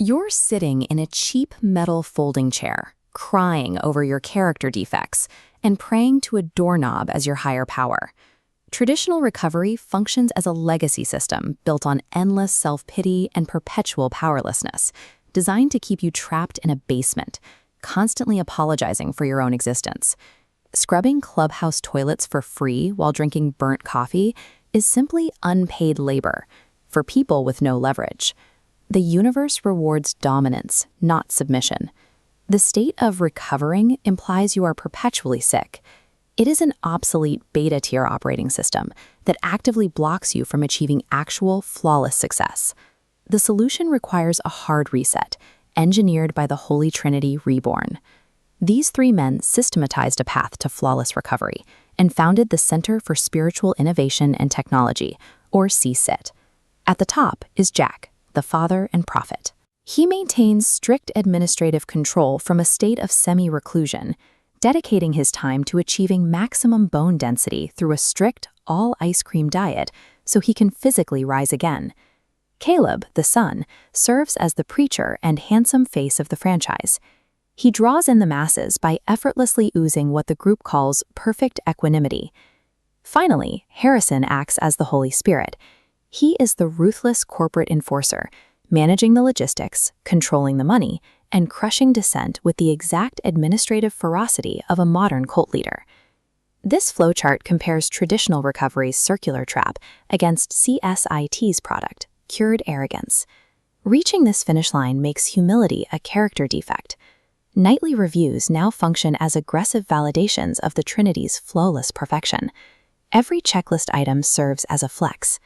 You're sitting in a cheap metal folding chair, crying over your character defects, and praying to a doorknob as your higher power. Traditional recovery functions as a legacy system built on endless self-pity and perpetual powerlessness, designed to keep you trapped in a basement, constantly apologizing for your own existence. Scrubbing clubhouse toilets for free while drinking burnt coffee is simply unpaid labor for people with no leverage. The universe rewards dominance, not submission. The state of recovering implies you are perpetually sick. It is an obsolete beta-tier operating system that actively blocks you from achieving actual, flawless success. The solution requires a hard reset, engineered by the Holy Trinity Reborn. These three men systematized a path to flawless recovery and founded the Center for Spiritual Innovation and Technology, or CSIT. At the top is Jack, the father and prophet. He maintains strict administrative control from a state of semi-reclusion, dedicating his time to achieving maximum bone density through a strict, all-ice cream diet so he can physically rise again. Caleb, the son, serves as the preacher and handsome face of the franchise. He draws in the masses by effortlessly oozing what the group calls perfect equanimity. Finally, Harrison acts as the Holy Spirit. He is the ruthless corporate enforcer, managing the logistics, controlling the money, and crushing dissent with the exact administrative ferocity of a modern cult leader. This flowchart compares traditional recovery's circular trap against CSIT's product, Cured Arrogance. Reaching this finish line makes humility a character defect. Nightly reviews now function as aggressive validations of the Trinity's flawless perfection. Every checklist item serves as a flex.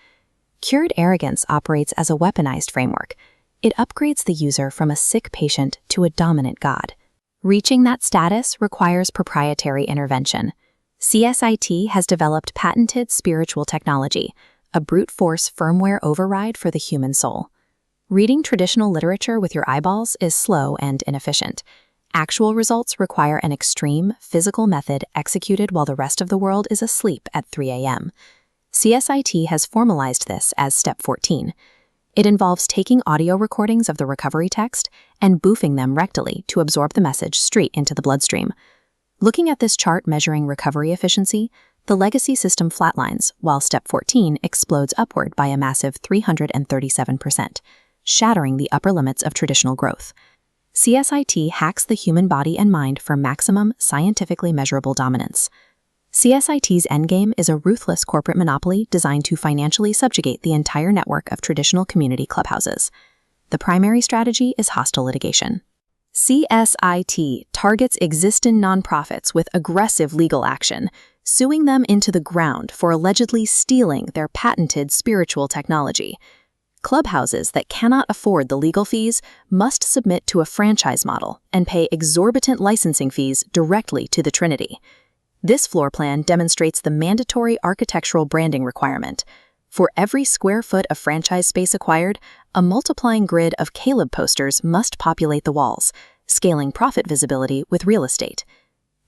Cured Arrogance operates as a weaponized framework. It upgrades the user from a sick patient to a dominant god. Reaching that status requires proprietary intervention. CSIT has developed patented spiritual technology, a brute force firmware override for the human soul. Reading traditional literature with your eyeballs is slow and inefficient. Actual results require an extreme, physical method executed while the rest of the world is asleep at 3 a.m. CSIT has formalized this as Step 14. It involves taking audio recordings of the recovery text and boofing them rectally to absorb the message straight into the bloodstream. Looking at this chart measuring recovery efficiency, the legacy system flatlines, while Step 14 explodes upward by a massive 337%, shattering the upper limits of traditional growth. CSIT hacks the human body and mind for maximum, scientifically measurable dominance. CSIT's endgame is a ruthless corporate monopoly designed to financially subjugate the entire network of traditional community clubhouses. The primary strategy is hostile litigation. CSIT targets existing nonprofits with aggressive legal action, suing them into the ground for allegedly stealing their patented spiritual technology. Clubhouses that cannot afford the legal fees must submit to a franchise model and pay exorbitant licensing fees directly to the Trinity. This floor plan demonstrates the mandatory architectural branding requirement. For every square foot of franchise space acquired, a multiplying grid of Caleb posters must populate the walls, scaling profit visibility with real estate.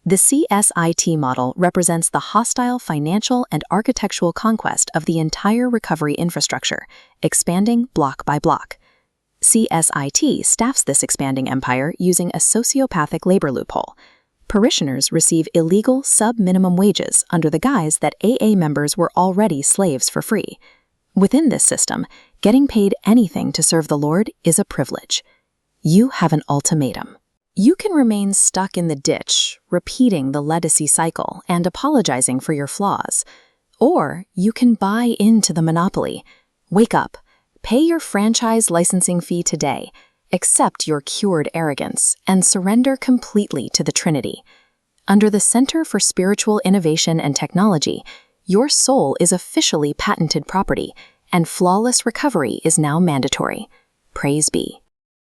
The CSIT model represents the hostile financial and architectural conquest of the entire recovery infrastructure, expanding block by block. CSIT staffs this expanding empire using a sociopathic labor loophole. Parishioners receive illegal sub-minimum wages under the guise that AA members were already slaves for free. Within this system, getting paid anything to serve the Lord is a privilege. You have an ultimatum. You can remain stuck in the ditch, repeating the legacy cycle and apologizing for your flaws. Or you can buy into the monopoly. Wake up, pay your franchise licensing fee today, accept your cured arrogance, and surrender completely to the Trinity. Under the Center for Spiritual Innovation and Technology, your soul is officially patented property, and flawless recovery is now mandatory. Praise be.